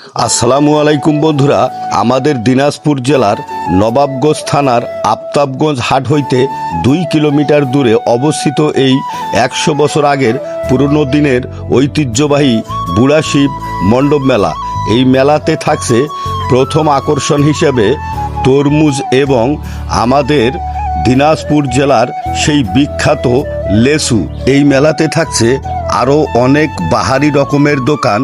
আসসালামু আলাইকুম বন্ধুরা, আমাদের দিনাজপুর জেলার নবাবগঞ্জ থানার আফতাবগঞ্জ হাট হইতে 2 কিলোমিটার দূরে অবস্থিত এই 100 বছর আগের পুরনো দিনের ঐতিহ্যবাহী বুড়া শিব মণ্ডপ মেলা। এই মেলাতে থাকছে প্রথম আকর্ষণ হিসেবে তরমুজ এবং আমাদের দিনাজপুর জেলার সেই বিখ্যাত লেসু। এই মেলাতে থাকছে আরও অনেক বাহারি রকমের দোকান,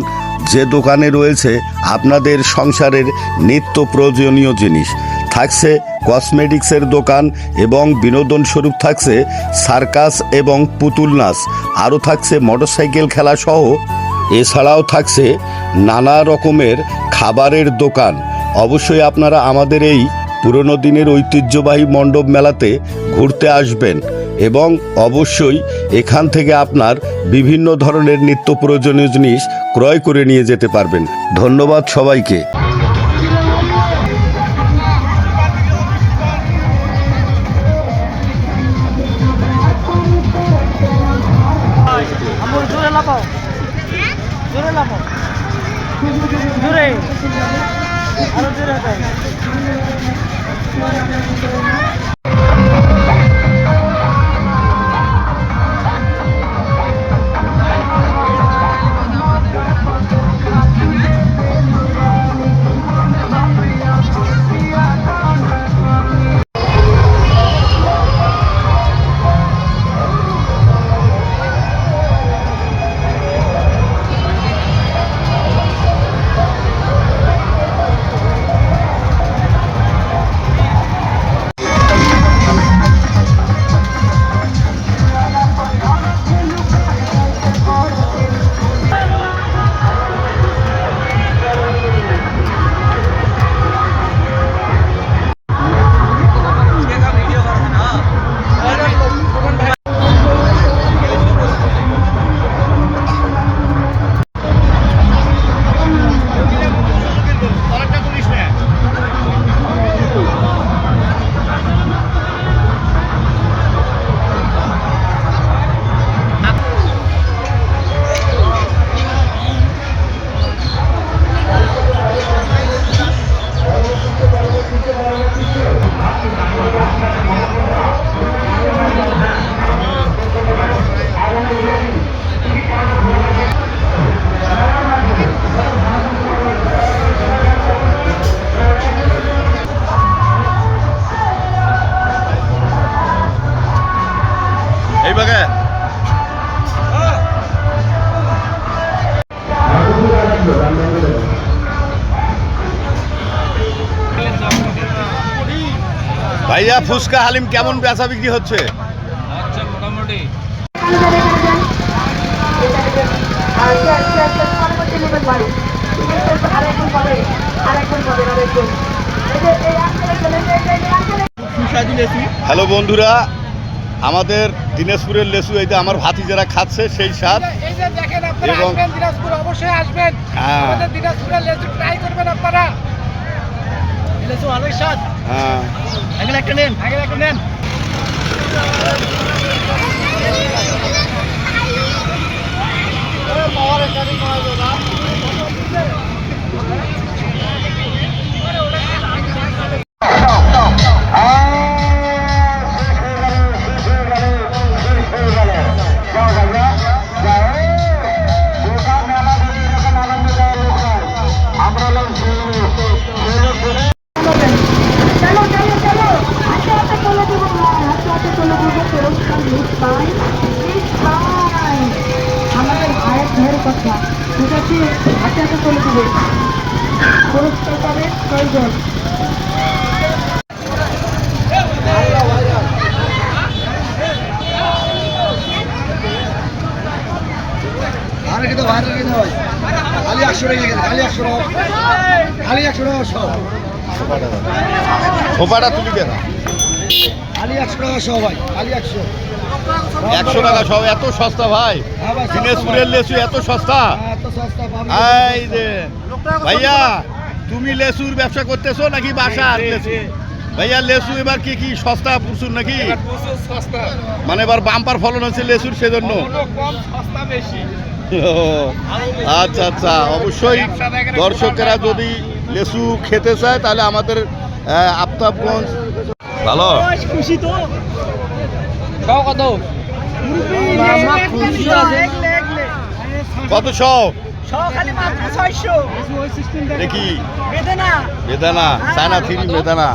যে দোকানে রয়েছে আপনাদের সংসারের নিত্য প্রয়োজনীয় জিনিস। থাকছে কসমেটিক্সের দোকান এবং বিনোদন স্বরূপ থাকছে সার্কাস এবং পুতুল নাচ, আরও থাকছে মোটরসাইকেল খেলা সহ। এছাড়াও থাকছে নানা রকমের খাবারের দোকান। অবশ্যই আপনারা আমাদের এই পুরনো দিনের ঐতিহ্যবাহী মণ্ডপ মেলাতে ঘুরতে আসবেন এবং অবশ্যই এখান থেকে আপনার বিভিন্ন ধরনের নিত্য প্রয়োজনীয় জিনিস ক্রয় করে নিয়ে যেতে পারবেন। ধন্যবাদ সবাইকে। ভাইয়া, ফুচকা হালিম কেমন বেচা বিক্রি হচ্ছে? মোটামুটি। হ্যালো বন্ধুরা, আমাদের দিনাজপুরের লেসু এই যে আমার ভাতিজারা খাচ্ছে সেই স্বাদ। এবং দিনাজপুর অবশ্যই আসবেন, আমাদের দিনাজপুরের লেসু ট্রাই করবেন আপনারা। লেসু ভালোই স্বাদ। হ্যাঁ, আগে একটা নেন, আগে একটা নেন। আমাদের ভাইয়ের ভাইয়ের কথা ঠিক আছে, হাতে হাতে চলে দেবে, পুরস্কার পাবে 6 জন। আরে কিন্তু ভাই লাগে না ভাই, খালি 100 টাকা গেছে, খালি 100 টাকা, খালি 100 টাকা সব। খোপাটা তুলি দেন, খালি 100 টাকা সব ভাই, খালি 100 টাকা সব। এত সস্তা ভাই? দিনাজপুরের লেসু এত সস্তা? এত সস্তা পাবেন। এই যে ভাইয়া, তুমি লেসুর ব্যবসা করতেছো নাকি বাসার লেসু? ভাইয়া, লেসু এবার কি কি সস্তা প্রচুর নাকি? প্রচুর সস্তা, মানে এবার বাম্পার ফলন হচ্ছে লেসুর, সেজন্য কম সস্তা বেশি। আচ্ছা আচ্ছা, অবশ্যই দর্শকেরা যদি লেসু খেতে চায় তাহলে আমাদের আফতাবগঞ্জ ভালো খুশি তো কত কত শখ খালি মাত্র 600 দেখি বেদনা বেদানা চায়না থ্রি বেদানা